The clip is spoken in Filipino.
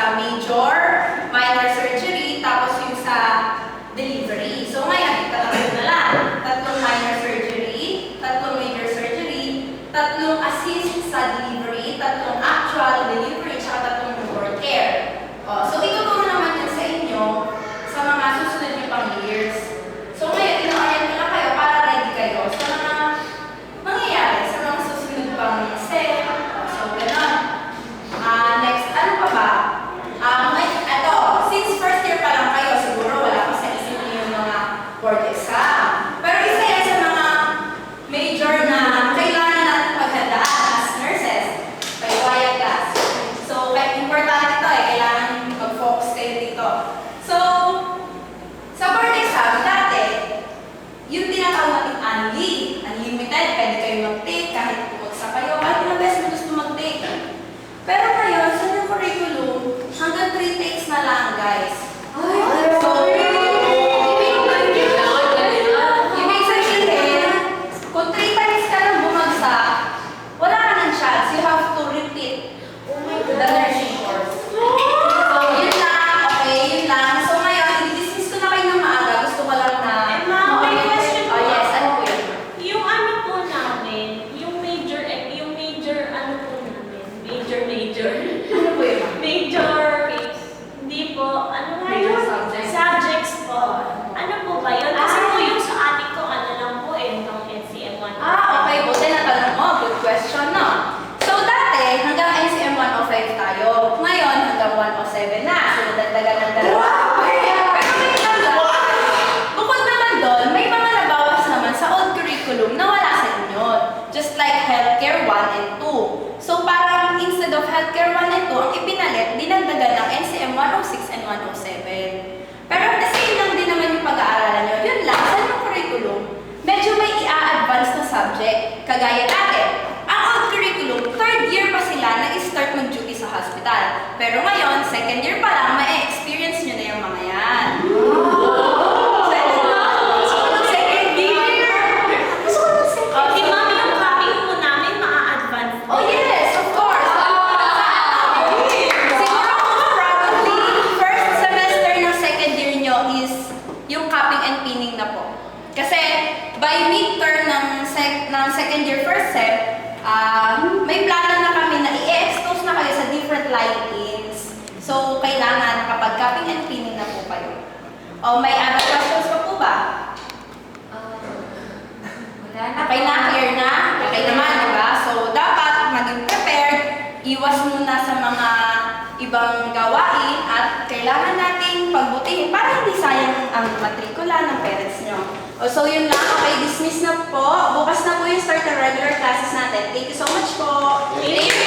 sa major, minor surgery, tapos yung sa delivery. So ngayon, tatlong na lang. Tatlong minor surgery, tatlong major surgery, tatlong assist sa delivery, tatlong actual delivery, tsaka tatlong newborn care. So ituturo naman yun sa inyo sa mga susunod nyo pang years. So ngayon, ino-orient ko na kayo para ready kayo sa mga mangyayari sa mga susunod pang step. So gano'n. Next, ano pa ba? Ito, since first year pa lang kayo, siguro wala pa sa isip niyo yung mga board exam. Pero isa yan sa mga major na kailangan natin paghandaan as nurses. Kayo kaya class. So, importante ito kailangan mag-focus kayo dito. So, sa board exam, dati, yung tinatawag natin unlimited, pwede kayo mag-take kahit pumagsa kayo, kahit na best mo gusto mag-take. Pero ngayon, sa new curriculum, hanggang 3 takes na lang, guys. So, ibig sabihin, kung 3 times ka lang bumagsak, wala ka ng chance. You have to repeat the nursing course. So, yun lang. Okay, yun lang. So, ngayon, i-dismiss ko na kayo ng maaga. Gusto ko lang na... May question po. Yes, ano po yun? Yung ano po namin, yung major, ano po namin? Major. Ano po yun? Major, hindi po, ano nga Major yun? subjects. Subjects po. Ano po ba yun? Kasi po yung sa atin ko, ano lang po ng NCM 1. Okay. Buti na tanong mo. Good question, no? So, dati, hanggang NCM 105 tayo. Ngayon, hanggang 107 na. So, nadagdagan ng dalawa. Pero may tanda. Bukod naman doon, may mga nabawas naman sa old curriculum na wala sa inyo. Just like healthcare 1 and 2. So, parang instead of healthcare 1 and 2, ang ipinalit, dinagdagan ng NCM 106 and 107. Pero the same lang din naman yung pag-aaralan nyo. Yun lang, sa yung curriculum, medyo may i-a-advance na subject. Kagaya natin, ang old curriculum, 3rd year pa sila nag-start mag-duty sa hospital. Pero ngayon, 2nd year pa lang, ma-experience nyo na yung mga yan. Second year! Gusto ko ng second Di ba yung copying po namin, ma-advance? Oh yes, of course. Siguro probably first semester ng second year nyo is yung capping and pinning na po. Kasi by midterm ng second year first sem, may plano na kami na i-expose na kayo sa different line-ins. So kailangan nakapag-capping and pinning na po kayo. May other questions pa po ba? Wala na. Okay na, clear na? Okay naman, di ba? So, dapat maging prepared, iwas muna sa mga ibang gawain at kailangan nating pagbutihin para hindi sayang ang matrikula ng parents nyo. So, yun lang. Okay, dismiss na po. Bukas na po yung start ng regular classes natin. Thank you so much po. Thank you.